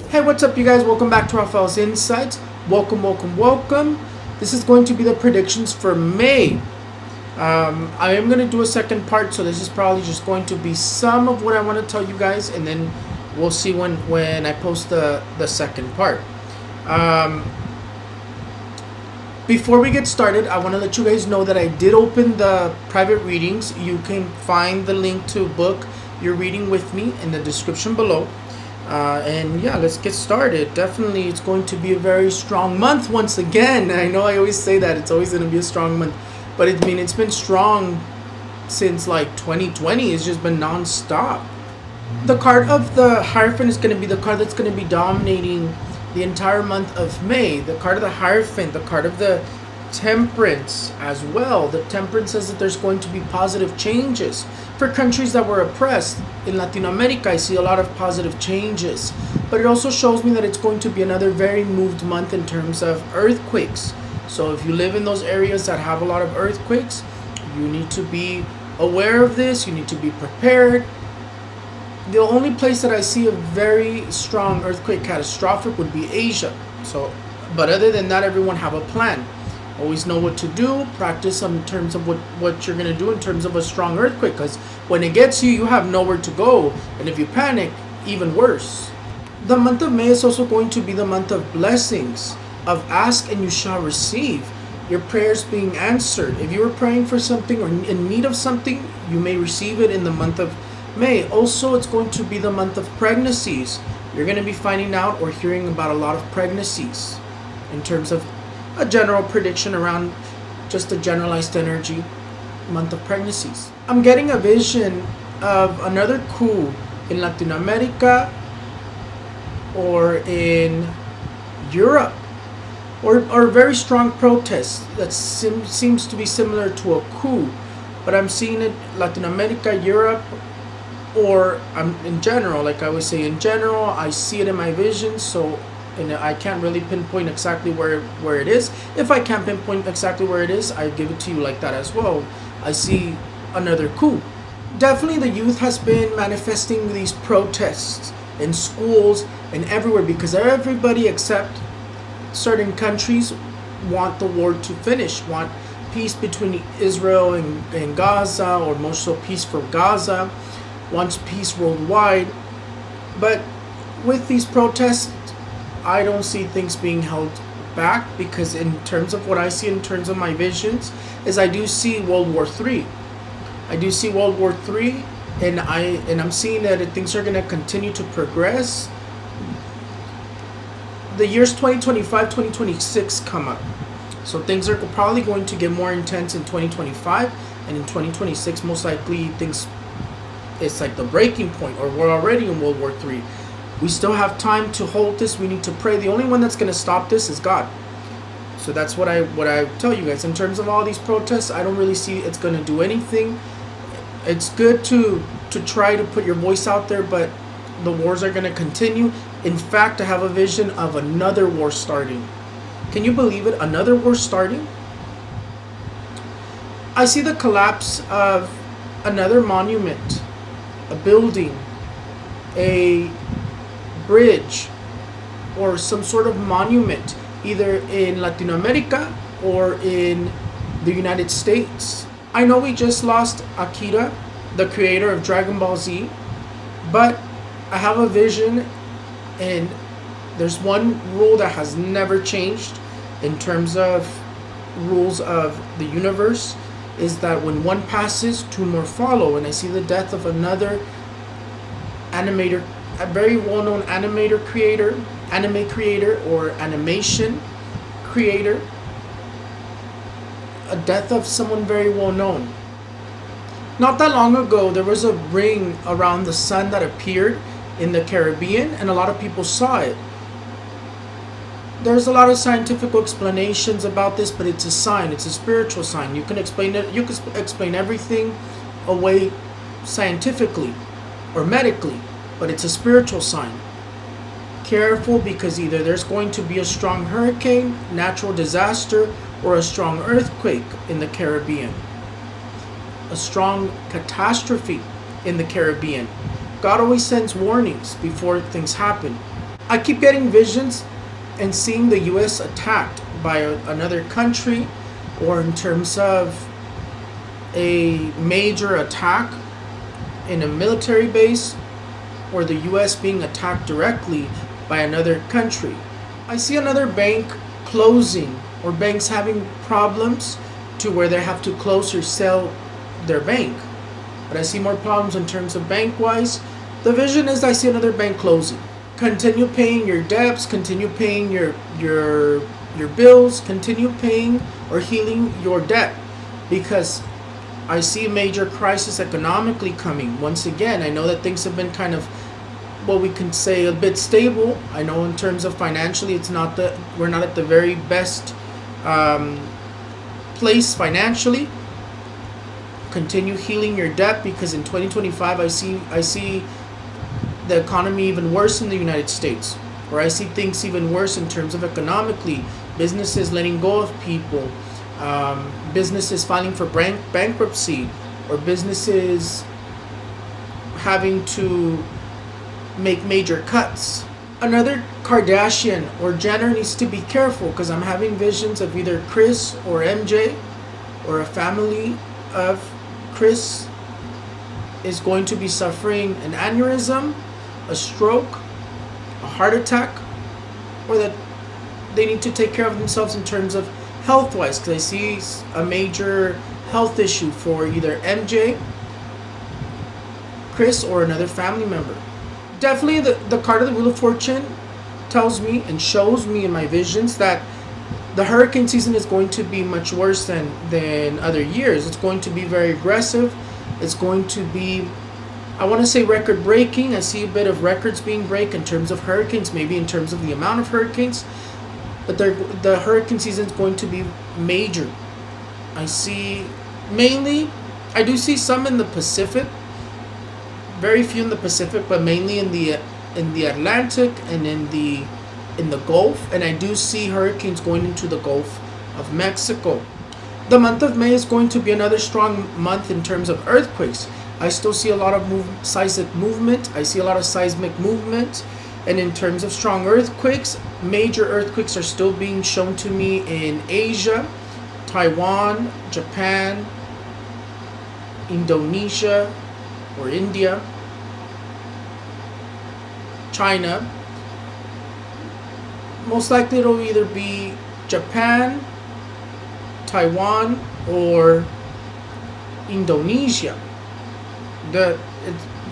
Hey, what's up, you guys? Welcome back to Rafael's Insights. Welcome. This is going to be the predictions for May. I am going to do a second part, so this is probably just going to be some of what I want to tell you guys, and then we'll see when I post the second part. Before we get started, I want to let you guys know that I did open the private readings. You can find the link to book your reading with me in the description below. And yeah, let's get started. Definitely, it's going to be a very strong month once again. I know I always say that it's always going to be a strong month, but it's been strong since like 2020. It's just been non-stop. The card of the Hierophant is going to be the card that's going to be dominating the entire month of May. The card of the Hierophant, the card of the Temperance as well. The Temperance says that there's going to be positive changes for countries that were oppressed. In Latin America, I see a lot of positive changes, but it also shows me that it's going to be another very moved month in terms of earthquakes. So if you live in those areas that have a lot of earthquakes, you need to be aware of this. You need to be prepared. The only place that I see a very strong earthquake catastrophic would be Asia. But other than that, everyone have a plan. Always know what to do. Practice in terms of what you're going to do in terms of a strong earthquake. Because when it gets you, you have nowhere to go. And if you panic, even worse. The month of May is also going to be the month of blessings. Of ask and you shall receive. Your prayers being answered. If you were praying for something or in need of something, you may receive it in the month of May. Also, it's going to be the month of pregnancies. You're going to be finding out or hearing about a lot of pregnancies in terms of a general prediction around just a generalized energy month of pregnancies. I'm getting a vision of another coup in Latin America or in Europe, or very strong protests that seems to be similar to a coup, but I'm seeing it Latin America, Europe, or in general, like I always say, in general, I see it in my vision. And I can't really pinpoint exactly where it is. If I can't pinpoint exactly where it is, I give it to you like that as well. I see another coup. Definitely the youth has been manifesting these protests in schools and everywhere because everybody except certain countries want the war to finish, want peace between Israel and Gaza, or more so peace for Gaza, wants peace worldwide. But with these protests, I don't see things being held back, because in terms of what I see in terms of my visions is I do see World War III. I do see World War III, and I'm seeing that things are going to continue to progress. The years 2025, 2026 come up. So things are probably going to get more intense in 2025, and in 2026 most likely it's like the breaking point, or we're already in World War III. We still have time to hold this. We need to pray. The only one that's going to stop this is God. So that's what I tell you guys. In terms of all these protests, I don't really see it's going to do anything. It's good to try to put your voice out there, but the wars are going to continue. In fact, I have a vision of another war starting. Can you believe it? Another war starting? I see the collapse of another monument, a building, a bridge, or some sort of monument, either in Latin America or in the United States. I know we just lost Akira, the creator of Dragon Ball Z, but I have a vision, and there's one rule that has never changed in terms of rules of the universe, is that when one passes, two more follow. And I see the death of another animator, a very well-known anime creator or animation creator. A death of someone very well-known. Not that long ago, there was a ring around the sun that appeared in the Caribbean, and a lot of people saw it. There's a lot of scientific explanations about this, but it's a sign. It's a spiritual sign. You can explain it. You can explain everything away scientifically or medically, but it's a spiritual sign. Careful, because either there's going to be a strong hurricane, natural disaster, or a strong earthquake in the Caribbean. A strong catastrophe in the Caribbean. God always sends warnings before things happen. I keep getting visions and seeing the U.S. attacked by another country, or in terms of a major attack in a military base, or the U.S. being attacked directly by another country. I see another bank closing, or banks having problems to where they have to close or sell their bank. But I see more problems in terms of bank-wise. The vision is I see another bank closing. Continue paying your debts, continue paying your bills, continue paying or healing your debt, because I see a major crisis economically coming. Once again, I know that things have been kind of, what we can say, a bit stable. I know in terms of financially, we're not at the very best place financially. Continue healing your debt, because in 2025 I see the economy even worse in the United States, or I see things even worse in terms of economically, businesses letting go of people, businesses filing for bankruptcy, or businesses having to make major cuts. Another Kardashian or Jenner needs to be careful, because I'm having visions of either Chris or MJ, or a family of Chris is going to be suffering an aneurysm, a stroke, a heart attack, or that they need to take care of themselves in terms of health-wise, because I see a major health issue for either MJ, Chris, or another family member. Definitely the card of the Wheel of Fortune tells me and shows me in my visions that the hurricane season is going to be much worse than other years. It's going to be very aggressive. It's going to be, I want to say, record breaking. I see a bit of records being break in terms of hurricanes, maybe in terms of the amount of hurricanes, but the hurricane season is going to be major. I see mainly, I do see some in the Pacific, very few in the Pacific, but mainly in the Atlantic and in the Gulf, and I do see hurricanes going into the Gulf of Mexico. The month of May is going to be another strong month in terms of earthquakes. I still see a lot of seismic movement. I see a lot of seismic movement, and in terms of strong earthquakes, major earthquakes are still being shown to me in Asia, Taiwan, Japan, Indonesia or India, China. Most likely it'll either be Japan, Taiwan, or Indonesia.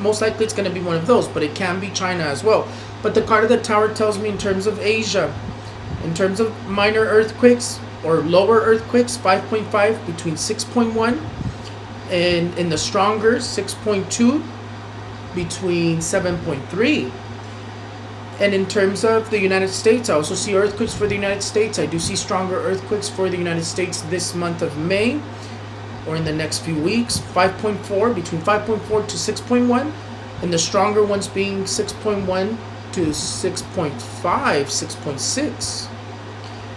Most likely it's going to be one of those, but it can be China as well. But the card of the Tower tells me in terms of Asia, in terms of minor earthquakes or lower earthquakes, 5.5 between 6.1, and in the stronger 6.2 between 7.3. And in terms of the United States, I also see earthquakes for the United States. I do see stronger earthquakes for the United States this month of May, or in the next few weeks. 5.4, between 5.4 to 6.1, and the stronger ones being 6.1 to 6.5, 6.6.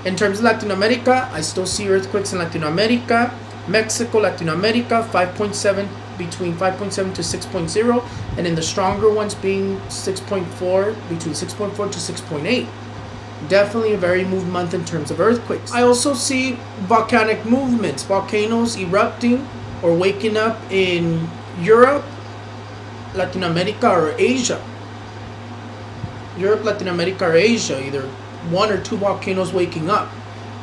In terms of Latin America, I still see earthquakes in Latin America, Mexico, Latin America, 5.7, between 5.7 to 6.0, and in the stronger ones being 6.4, between 6.4 to 6.8. Definitely a very moved month in terms of earthquakes. I also see volcanic movements, volcanoes erupting or waking up in Europe, Latin America, or Asia. Europe, Latin America, or Asia, either one or two volcanoes waking up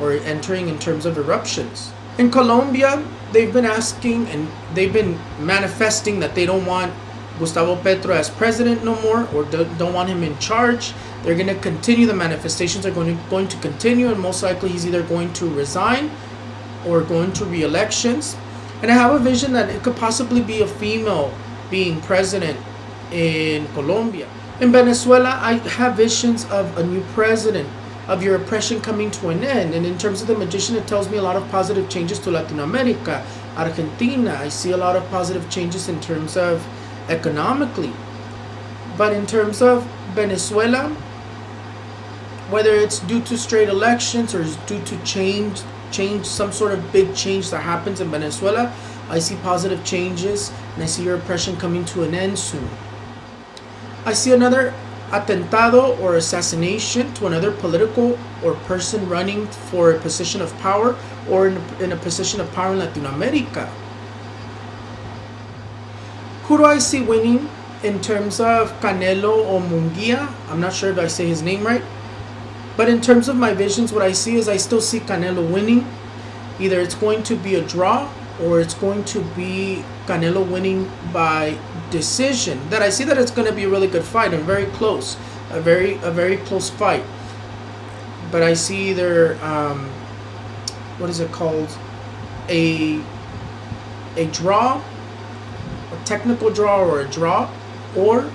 or entering in terms of eruptions. In Colombia, they've been asking and they've been manifesting that they don't want Gustavo Petro as president no more, or don't want him in charge. They're going to continue. The manifestations are going to continue, and most likely he's either going to resign or going to re-elections. And I have a vision that it could possibly be a female being president in Colombia. In Venezuela, I have visions of a new president, of your oppression coming to an end. And in terms of the Magician, it tells me a lot of positive changes to Latin America. Argentina, I see a lot of positive changes in terms of economically. But in terms of Venezuela, whether it's due to straight elections or it's due to change, some sort of big change that happens in Venezuela, I see positive changes, and I see your oppression coming to an end soon. I see another atentado or assassination to another political or person running for a position of power or in a position of power in Latin America. Who do I see winning in terms of Canelo or Munguia? I'm not sure if I say his name right. But in terms of my visions, what I see is I still see Canelo winning. Either it's going to be a draw or it's going to be Canelo winning by decision. That I see that it's going to be a really good fight and very close, a very close fight. But I see either what is it called, a draw, a technical draw or a draw, or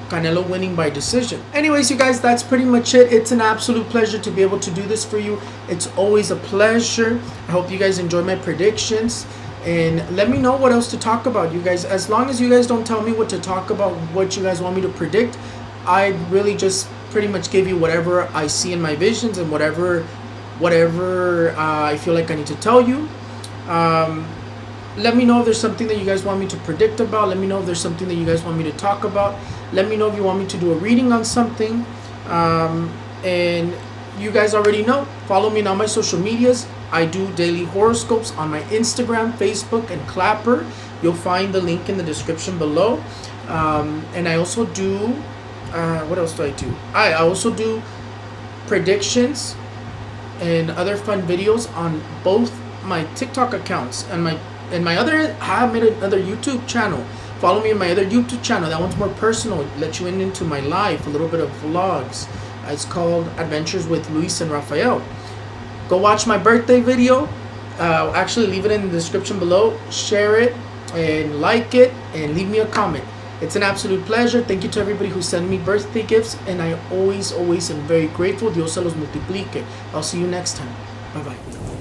Canelo winning by decision. Anyways, you guys, that's pretty much it. It's an absolute pleasure to be able to do this for you. It's always a pleasure. I hope you guys enjoy my predictions. And let me know what else to talk about, you guys. As long as you guys don't tell me what to talk about, what you guys want me to predict, I really just pretty much give you whatever I see in my visions and whatever I feel like I need to tell you. Let me know if there's something that you guys want me to predict about. Let me know if there's something that you guys want me to talk about. Let me know if you want me to do a reading on something. And you guys already know. Follow me on all my social medias. I do daily horoscopes on my Instagram, Facebook, and Clapper. You'll find the link in the description below. And I also do, what else do I do? I also do predictions and other fun videos on both my TikTok accounts and my other, I made another YouTube channel. Follow me on my other YouTube channel. That one's more personal. Let you into my life, a little bit of vlogs. It's called Adventures with Luis and Rafael. Go watch my birthday video. Actually, leave it in the description below. Share it and like it and leave me a comment. It's an absolute pleasure. Thank you to everybody who sent me birthday gifts, and I always am very grateful. Dios se los multiplique. I'll see you next time. Bye bye.